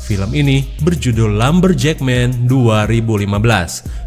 Film ini berjudul Lumberjack Man 2015.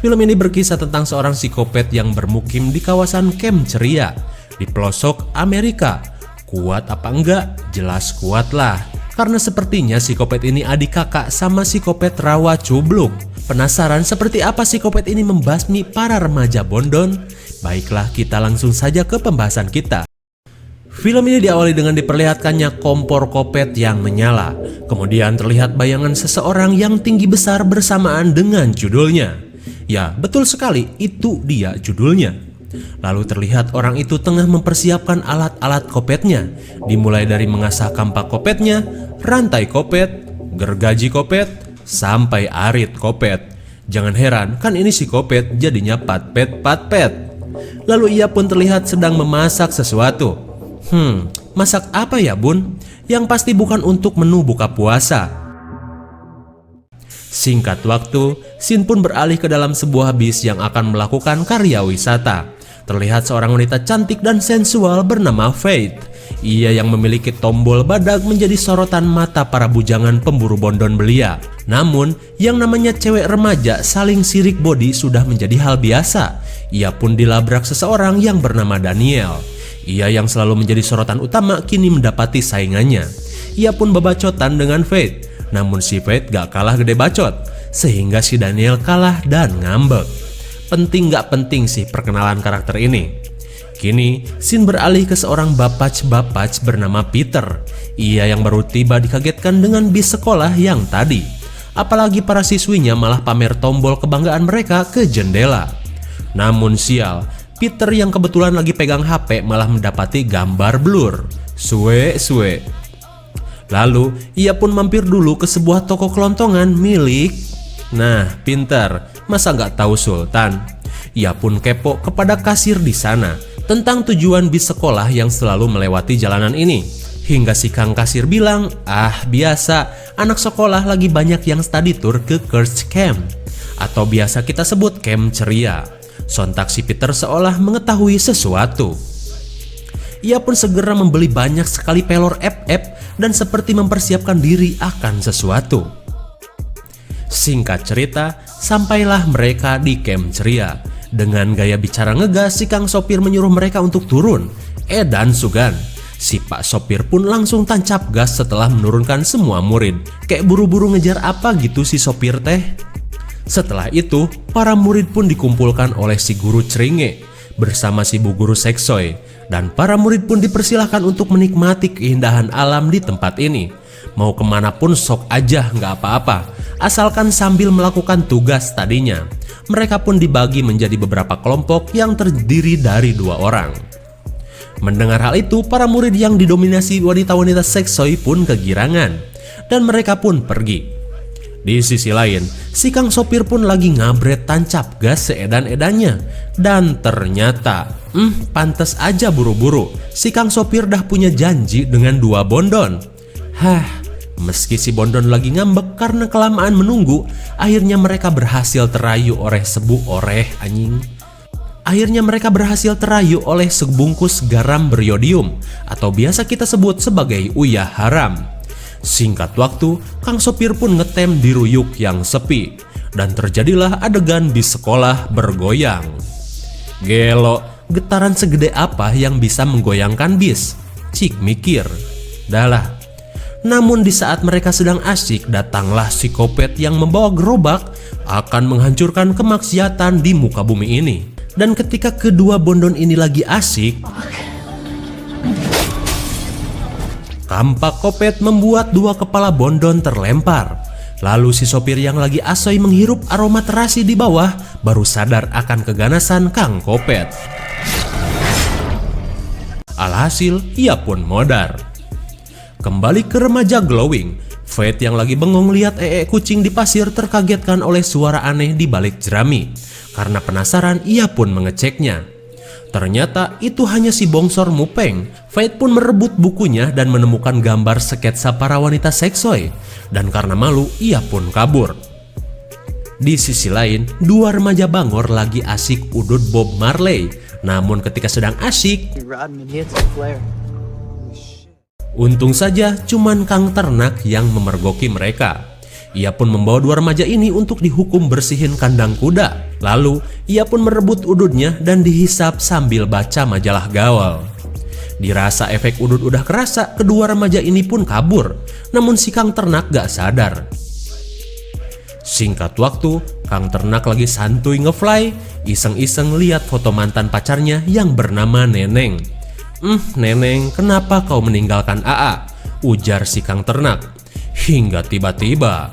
Film ini berkisah tentang seorang psikopat yang bermukim di kawasan Camp Ceria di pelosok Amerika. Kuat apa enggak? Jelas kuat lah. Karena sepertinya psikopat ini adik kakak sama psikopat rawa cubluk. Penasaran seperti apa psikopat ini membasmi para remaja Bondon? Baiklah, kita langsung saja ke pembahasan kita. Film ini diawali dengan diperlihatkannya kompor kopet yang menyala. Kemudian terlihat bayangan seseorang yang tinggi besar bersamaan dengan judulnya. Ya, betul sekali, itu dia judulnya. Lalu terlihat orang itu tengah mempersiapkan alat-alat kopetnya. Dimulai dari mengasah kampak kopetnya, rantai kopet, gergaji kopet, sampai arit kopet. Jangan heran, kan ini si kopet jadinya patpet. Lalu ia pun terlihat sedang memasak sesuatu. Masak apa ya bun? Yang pasti bukan untuk menu buka puasa. Singkat waktu, scene pun beralih ke dalam sebuah bis yang akan melakukan karya wisata. Terlihat seorang wanita cantik dan sensual bernama Faith. Ia yang memiliki tombol badak menjadi sorotan mata para bujangan pemburu Bondon belia. Namun, yang namanya cewek remaja saling sirik body sudah menjadi hal biasa. Ia pun dilabrak seseorang yang bernama Daniel. Ia yang selalu menjadi sorotan utama kini mendapati saingannya. Ia pun bebacotan dengan Faith. Namun si Faith gak kalah gede bacot, sehingga si Daniel kalah dan ngambek. Penting gak penting sih perkenalan karakter ini. Kini scene beralih ke seorang bapac bernama Peter. Ia yang baru tiba dikagetkan dengan bis sekolah yang tadi. Apalagi para siswinya malah pamer tombol kebanggaan mereka ke jendela. Namun sial, Peter yang kebetulan lagi pegang HP malah mendapati gambar blur. Suwe. Lalu ia pun mampir dulu ke sebuah toko kelontongan milik. Nah, pintar, masa nggak tahu Sultan? Ia pun kepo kepada kasir di sana tentang tujuan bis sekolah yang selalu melewati jalanan ini. Hingga si kang kasir bilang, biasa, anak sekolah lagi banyak yang study tour ke Kurtz Camp, atau biasa kita sebut Camp Ceria. Sontak si Peter seolah mengetahui sesuatu. Ia pun segera membeli banyak sekali pelor FF dan seperti mempersiapkan diri akan sesuatu. Singkat cerita, sampailah mereka di Camp Ceria. Dengan gaya bicara ngegas, si kang sopir menyuruh mereka untuk turun. Dan sugan, si pak sopir pun langsung tancap gas setelah menurunkan semua murid. Kayak buru-buru ngejar apa gitu si sopir teh. Setelah itu, para murid pun dikumpulkan oleh si guru Ceringe bersama si bu guru Seksoy, dan para murid pun dipersilahkan untuk menikmati keindahan alam di tempat ini. Mau kemanapun sok aja, nggak apa-apa, asalkan sambil melakukan tugas tadinya. Mereka pun dibagi menjadi beberapa kelompok yang terdiri dari 2 orang. Mendengar hal itu, para murid yang didominasi wanita-wanita Seksoy pun kegirangan, dan mereka pun pergi. Di sisi lain, si kang sopir pun lagi ngabret tancap gas seedan-edannya. Dan ternyata, pantes aja buru-buru, si kang sopir dah punya janji dengan 2 Bondon. Meski si Bondon lagi ngambek karena kelamaan menunggu, akhirnya mereka berhasil terayu oleh sebungkus garam beriodium, atau biasa kita sebut sebagai uyah haram. Singkat waktu, kang sopir pun ngetem di ruyuk yang sepi, dan terjadilah adegan bis sekolah bergoyang. Gelo, getaran segede apa yang bisa menggoyangkan bis? Cik mikir. Dahlah. Namun di saat mereka sedang asyik, datanglah si kopet yang membawa gerobak akan menghancurkan kemaksiatan di muka bumi ini. Dan ketika kedua Bondon ini lagi asyik, kampak kopet membuat 2 kepala Bondon terlempar. Lalu si sopir yang lagi asoy menghirup aroma terasi di bawah baru sadar akan keganasan kang kopet. Alhasil ia pun modar. Kembali ke remaja glowing, Faith yang lagi bengong lihat kucing di pasir terkagetkan oleh suara aneh di balik jerami. Karena penasaran, ia pun mengeceknya. Ternyata itu hanya si bongsor Mupeng. Faith pun merebut bukunya dan menemukan gambar sketsa para wanita Seksoy. Dan karena malu, ia pun kabur. Di sisi lain, 2 remaja bangor lagi asik udut Bob Marley. Namun ketika sedang asyik, untung saja cuman kang ternak yang memergoki mereka. Ia pun membawa dua remaja ini untuk dihukum bersihin kandang kuda. Lalu, ia pun merebut ududnya dan dihisap sambil baca majalah gaul. Dirasa efek udud udah kerasa, kedua remaja ini pun kabur. Namun si Kang Ternak gak sadar. Singkat waktu, Kang Ternak lagi santuy ngefly, iseng-iseng lihat foto mantan pacarnya yang bernama Neneng. Neneng, kenapa kau meninggalkan AA? Ujar si Kang Ternak. Hingga tiba-tiba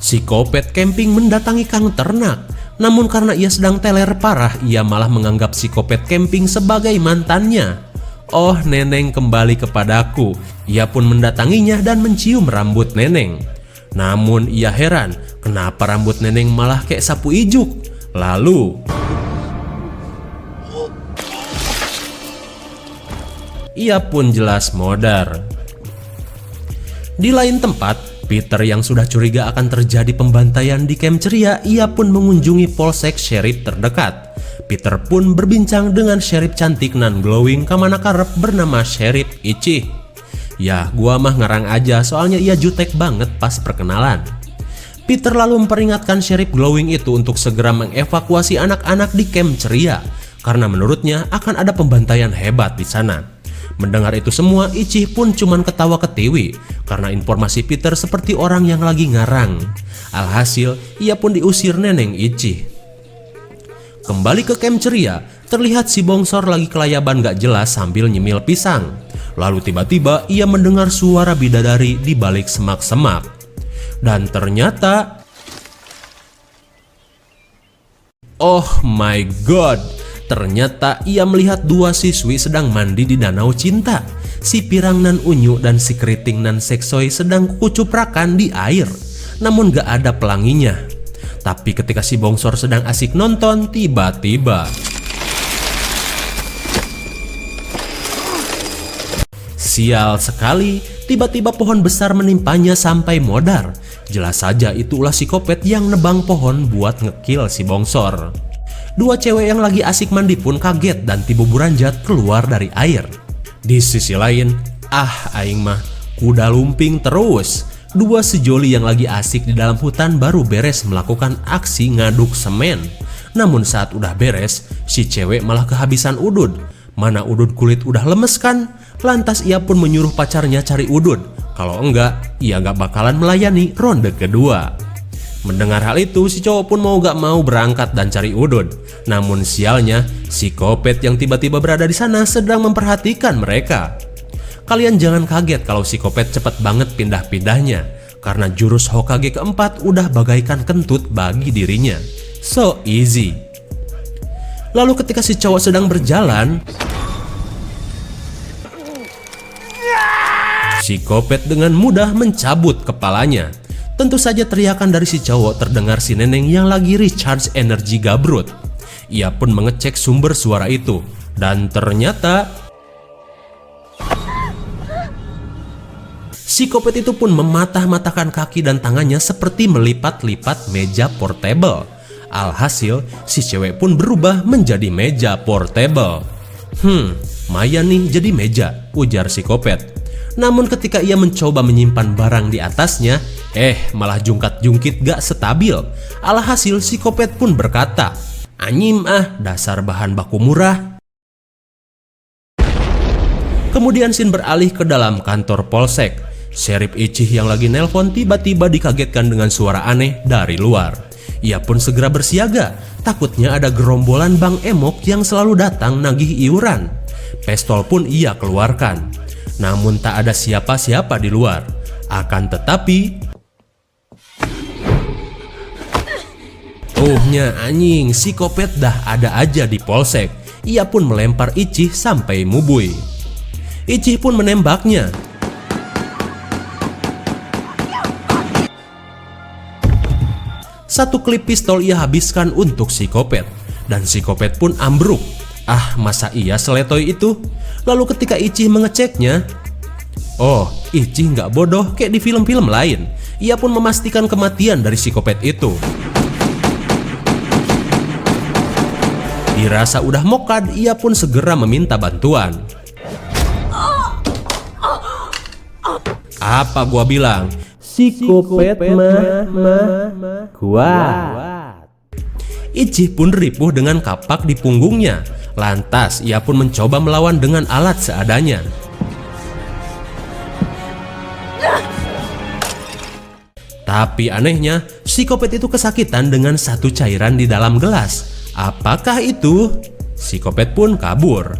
si Kopet camping mendatangi Kang Ternak. Namun karena ia sedang teler parah, ia malah menganggap si Kopet camping sebagai mantannya. Oh, Neneng kembali kepadaku. Ia pun mendatanginya dan mencium rambut Neneng. Namun ia heran, kenapa rambut Neneng malah kayak sapu ijuk. Lalu ia pun jelas modar. Di lain tempat, Peter yang sudah curiga akan terjadi pembantaian di Camp Ceria, ia pun mengunjungi polsek sheriff terdekat. Peter pun berbincang dengan sheriff cantik nan glowing kamana karep bernama Sheriff Ichih. Ya, gua mah ngarang aja soalnya ia jutek banget pas perkenalan. Peter lalu memperingatkan sheriff glowing itu untuk segera mengevakuasi anak-anak di Camp Ceria karena menurutnya akan ada pembantaian hebat di sana. Mendengar itu semua, Ichih pun cuman ketawa ketiwi karena informasi Peter seperti orang yang lagi ngarang. Alhasil, ia pun diusir Neneng Ichih. Kembali ke Camp Ceria, terlihat si Bongsor lagi kelayaban gak jelas sambil nyemil pisang. Lalu tiba-tiba ia mendengar suara bidadari di balik semak-semak. Dan ternyata, oh my god! Ternyata ia melihat dua siswi sedang mandi di danau cinta. Si Pirang nan Unyu dan si Keriting nan Seksoy sedang kucuprakan di air. Namun gak ada pelanginya. Tapi ketika si Bongsor sedang asik nonton, tiba-tiba sial sekali, tiba-tiba pohon besar menimpanya sampai modar. Jelas saja itu ulah si Kopet yang nebang pohon buat ngekill si Bongsor. Dua cewek yang lagi asik mandi pun kaget dan tiba buranjat keluar dari air. Di sisi lain, aing mah kuda lumping terus. Dua sejoli yang lagi asik di dalam hutan baru beres melakukan aksi ngaduk semen. Namun saat udah beres, si cewek malah kehabisan udud. Mana udud kulit udah lemes kan? Lantas ia pun menyuruh pacarnya cari udud. Kalau enggak, ia gak bakalan melayani ronde kedua. Mendengar hal itu, si cowok pun mau gak mau berangkat dan cari udud. Namun sialnya, si Kopet yang tiba-tiba berada di sana sedang memperhatikan mereka. Kalian jangan kaget kalau si Kopet cepet banget pindah-pindahnya, karena jurus Hokage keempat udah bagaikan kentut bagi dirinya. So easy. Lalu ketika si cowok sedang berjalan, si Kopet dengan mudah mencabut kepalanya. Tentu saja teriakan dari si cowok terdengar si Neneng yang lagi recharge energi gabrut. Ia pun mengecek sumber suara itu. Dan ternyata si Kopet itu pun mematah-matahkan kaki dan tangannya seperti melipat-lipat meja portable. Alhasil, si cewek pun berubah menjadi meja portable. Maya nih jadi meja, ujar si Kopet. Namun ketika ia mencoba menyimpan barang di atasnya, malah jungkat-jungkit gak stabil. Alhasil si Kopet pun berkata, "Anyim dasar bahan baku murah." Kemudian Sin beralih ke dalam kantor polsek. Sheriff Ichih yang lagi nelpon tiba-tiba dikagetkan dengan suara aneh dari luar. Ia pun segera bersiaga, takutnya ada gerombolan Bang Emok yang selalu datang nagih iuran. Pistol pun ia keluarkan. Namun tak ada siapa-siapa di luar. Akan tetapi, anjing, si Kopet dah ada aja di polsek. Ia pun melempar Ichih sampai mubui. Ichih pun menembaknya. Satu klip pistol ia habiskan untuk si Kopet. Dan si Kopet pun ambruk. Masa iya seletoy itu? Lalu ketika Ichih mengeceknya, Ichih nggak bodoh kayak di film-film lain. Ia pun memastikan kematian dari si Kopet itu. Dirasa udah mokad, ia pun segera meminta bantuan. Apa gua bilang? Psikopat mah kuat. Ichi pun ripuh dengan kapak di punggungnya. Lantas ia pun mencoba melawan dengan alat seadanya. Tapi anehnya, psikopat itu kesakitan dengan satu cairan di dalam gelas. Apakah itu? Psikopat pun kabur.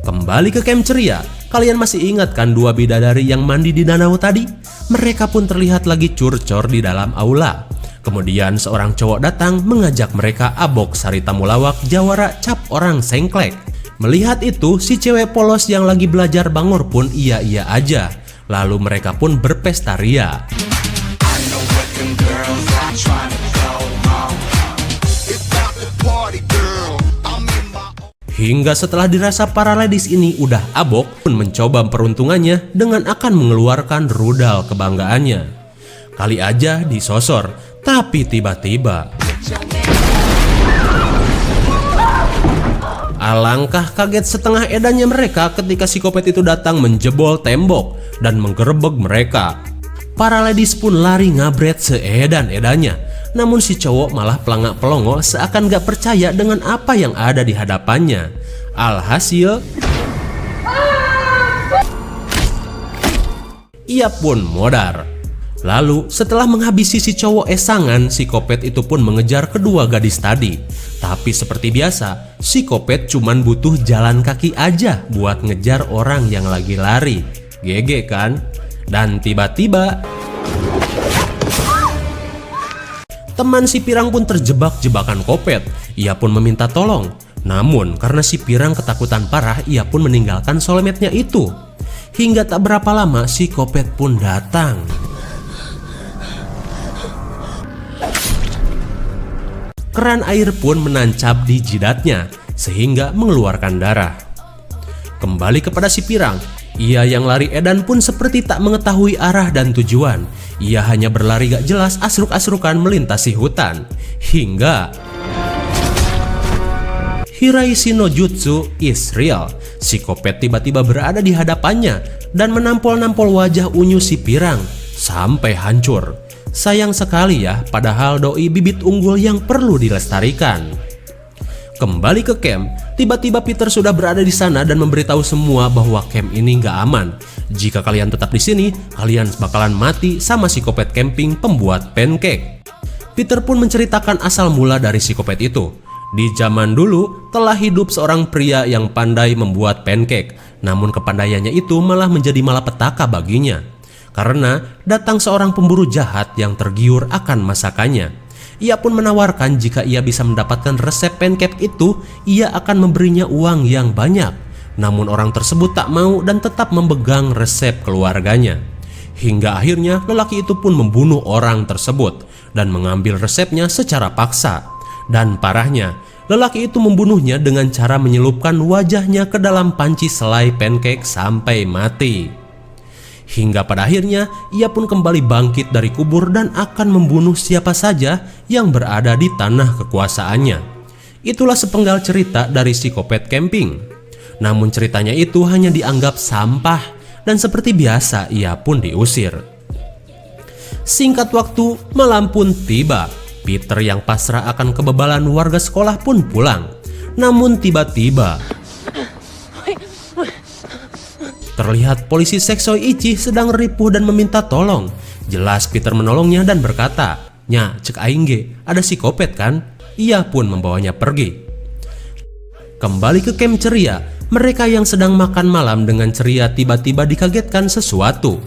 Kembali ke camp ceria. Kalian masih ingat kan dua bidadari yang mandi di danau tadi? Mereka pun terlihat lagi curcor di dalam aula. Kemudian seorang cowok datang mengajak mereka abok sari tamulawak jawara cap orang sengklek. Melihat itu, si cewek polos yang lagi belajar bangor pun iya-iya aja. Lalu mereka pun berpesta ria. Hingga setelah dirasa para ladies ini udah abok pun mencoba peruntungannya dengan akan mengeluarkan rudal kebanggaannya. Kali aja disosor, tapi tiba-tiba alangkah kaget setengah edannya mereka ketika psikopat itu datang menjebol tembok dan menggerebek mereka. Para ladies pun lari ngabret seedan-edannya. Namun si cowok malah pelangak pelongo seakan gak percaya dengan apa yang ada di hadapannya. Alhasil ia pun modar. Lalu setelah menghabisi si cowok esangan, psikopat itu pun mengejar kedua gadis tadi. Tapi seperti biasa, psikopat cuman butuh jalan kaki aja buat ngejar orang yang lagi lari. GG kan? Dan tiba-tiba teman si Pirang pun terjebak jebakan kopet. Ia pun meminta tolong. Namun karena si Pirang ketakutan parah, ia pun meninggalkan soulmate-nya itu. Hingga tak berapa lama si kopet pun datang. Keran air pun menancap di jidatnya sehingga mengeluarkan darah. Kembali kepada si Pirang. Ia yang lari edan pun seperti tak mengetahui arah dan tujuan. Ia hanya berlari gak jelas asruk-asrukan melintasi hutan. Hingga Hiraishi no Jutsu is real. Psikopat tiba-tiba berada di hadapannya dan menampol-nampol wajah unyu si Pirang sampai hancur. Sayang sekali ya, padahal doi bibit unggul yang perlu dilestarikan. Kembali ke camp, tiba-tiba Peter sudah berada di sana dan memberitahu semua bahwa camp ini nggak aman. Jika kalian tetap di sini, kalian bakalan mati sama psikopat camping pembuat pancake. Peter pun menceritakan asal mula dari psikopat itu. Di zaman dulu, telah hidup seorang pria yang pandai membuat pancake. Namun kepandaiannya itu malah menjadi malapetaka baginya. Karena datang seorang pemburu jahat yang tergiur akan masakannya. Ia pun menawarkan jika ia bisa mendapatkan resep pancake itu, ia akan memberinya uang yang banyak. Namun orang tersebut tak mau dan tetap memegang resep keluarganya. Hingga akhirnya lelaki itu pun membunuh orang tersebut dan mengambil resepnya secara paksa. Dan parahnya, lelaki itu membunuhnya dengan cara menyelupkan wajahnya ke dalam panci selai pancake sampai mati. Hingga pada akhirnya ia pun kembali bangkit dari kubur dan akan membunuh siapa saja yang berada di tanah kekuasaannya. Itulah sepenggal cerita dari psikopat camping. Namun ceritanya itu hanya dianggap sampah dan seperti biasa ia pun diusir. Singkat waktu, malam pun tiba. Peter yang pasrah akan kebebalan warga sekolah pun pulang. Namun tiba-tiba terlihat polisi Seksoy Ichi sedang ripuh dan meminta tolong. Jelas Peter menolongnya dan berkata, "Nya, cek aing ge, ada psikopat kan?" Ia pun membawanya pergi. Kembali ke camp ceria, mereka yang sedang makan malam dengan ceria tiba-tiba dikagetkan sesuatu.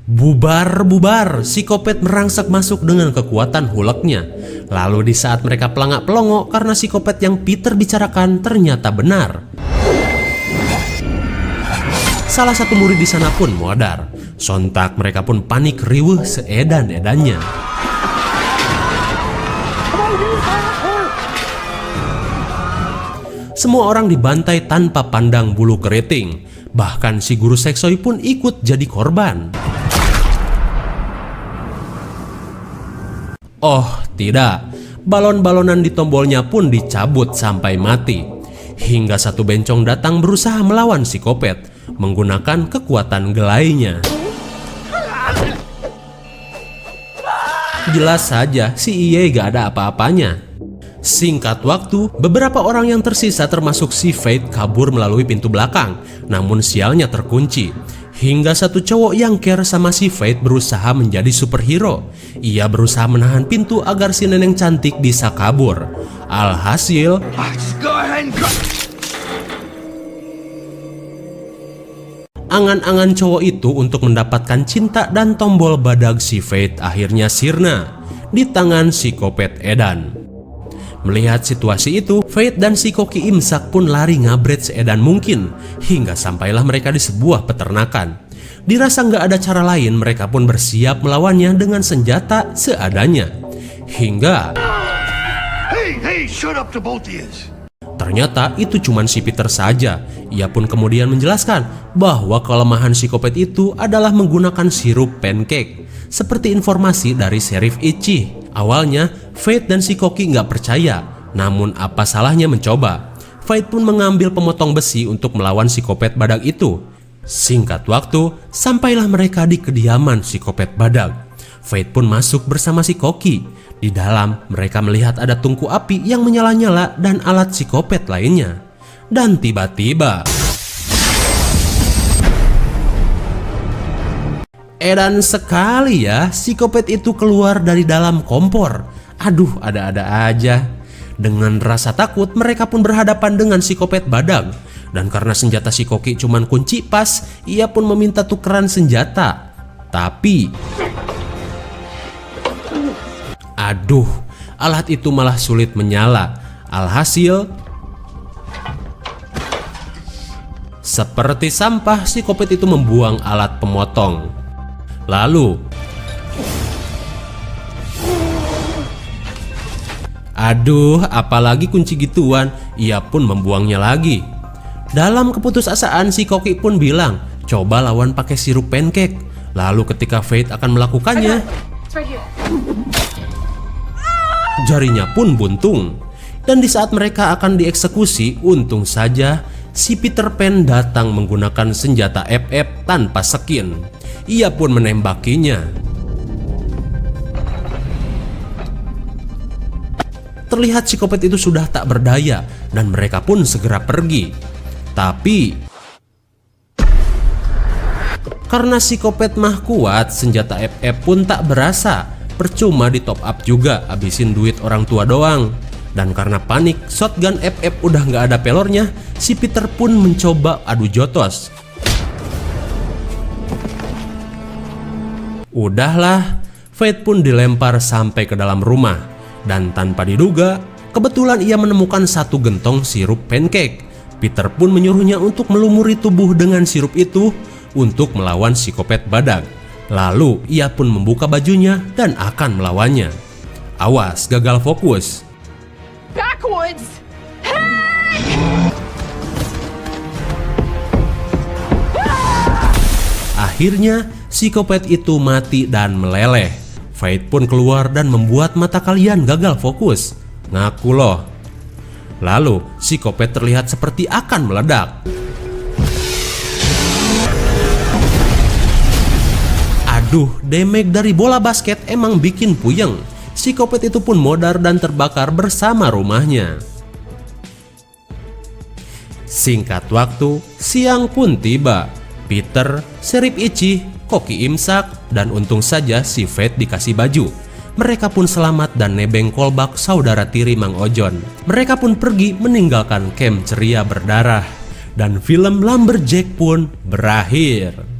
Bubar, psikopat merangsak masuk dengan kekuatan huleknya. Lalu di saat mereka pelangak pelongo karena psikopat yang Peter bicarakan ternyata benar. Salah satu murid di sana pun modar. Sontak mereka pun panik riweuh seedan-edannya. Semua orang dibantai tanpa pandang bulu keriting. Bahkan si guru Seksoy pun ikut jadi korban. Oh tidak, balon-balonan di tombolnya pun dicabut sampai mati. hingga satu bencong datang berusaha melawan si Kopet menggunakan kekuatan gelainya. Jelas saja si Iye gak ada apa-apanya. Singkat waktu, beberapa orang yang tersisa termasuk si Fate kabur melalui pintu belakang, namun sialnya terkunci. Hingga satu cowok yang care sama si Fate berusaha menjadi superhero. Ia berusaha menahan pintu agar si nenek cantik bisa kabur. Alhasil, angan-angan cowok itu untuk mendapatkan cinta dan tombol badag si Fate akhirnya sirna di tangan si Kopet Edan. Melihat situasi itu, Fate dan si Koki Imsak pun lari ngabret seedan mungkin hingga sampailah mereka di sebuah peternakan. Dirasa nggak ada cara lain, mereka pun bersiap melawannya dengan senjata seadanya. Hingga ternyata itu cuma si Peter saja. Ia pun kemudian menjelaskan bahwa kelemahan si Kopet itu adalah menggunakan sirup pancake, seperti informasi dari Sheriff Ichi. Awalnya, Fate dan si Koki nggak percaya, namun apa salahnya mencoba. Fate pun mengambil pemotong besi untuk melawan si Kopet badak itu. Singkat waktu, sampailah mereka di kediaman si Kopet badak. Fate pun masuk bersama si Koki. Di dalam, mereka melihat ada tungku api yang menyala-nyala dan alat si Kopet lainnya. Dan tiba-tiba, edan sekali ya, si Kopet itu keluar dari dalam kompor. Aduh, ada-ada aja. Dengan rasa takut, mereka pun berhadapan dengan si Kopet badak. Dan karena senjata si Koki cuman kunci pas, ia pun meminta tukeran senjata. Tapi, aduh, alat itu malah sulit menyala. Alhasil, seperti sampah, si Kopet itu membuang alat pemotong. Lalu, aduh, apalagi kunci gituan, ia pun membuangnya lagi. Dalam keputusasaan, si Koki pun bilang, coba lawan pakai sirup pancake. Lalu ketika Fate akan melakukannya, jarinya pun buntung. Dan di saat mereka akan dieksekusi, untung saja si Peter Pan datang menggunakan senjata FF tanpa skin. Ia pun menembakinya. Terlihat si Kopet itu sudah tak berdaya dan mereka pun segera pergi. Tapi karena si Kopet mah kuat, senjata FF pun tak berasa. Percuma di top up juga, habisin duit orang tua doang. Dan karena panik, shotgun FF udah nggak ada pelornya, si Peter pun mencoba adu jotos. Udahlah, Fate pun dilempar sampai ke dalam rumah. Dan tanpa diduga, kebetulan ia menemukan satu gentong sirup pancake. Peter pun menyuruhnya untuk melumuri tubuh dengan sirup itu untuk melawan si Kopet badak. Lalu ia pun membuka bajunya dan akan melawannya. Awas, gagal fokus. Backwoods! Akhirnya, si Kopet itu mati dan meleleh. Fate pun keluar dan membuat mata kalian gagal fokus. Ngaku loh. Lalu, si Kopet terlihat seperti akan meledak. Aduh, damage dari bola basket emang bikin puyeng. Si Kopet itu pun modar dan terbakar bersama rumahnya. Singkat waktu, siang pun tiba. Peter, Sheriff Ichi, Koki Imsak, dan untung saja si Fate dikasih baju. Mereka pun selamat dan nebeng kolbak saudara tiri Mang Ojon. Mereka pun pergi meninggalkan camp ceria berdarah. Dan film Lumberjack pun berakhir.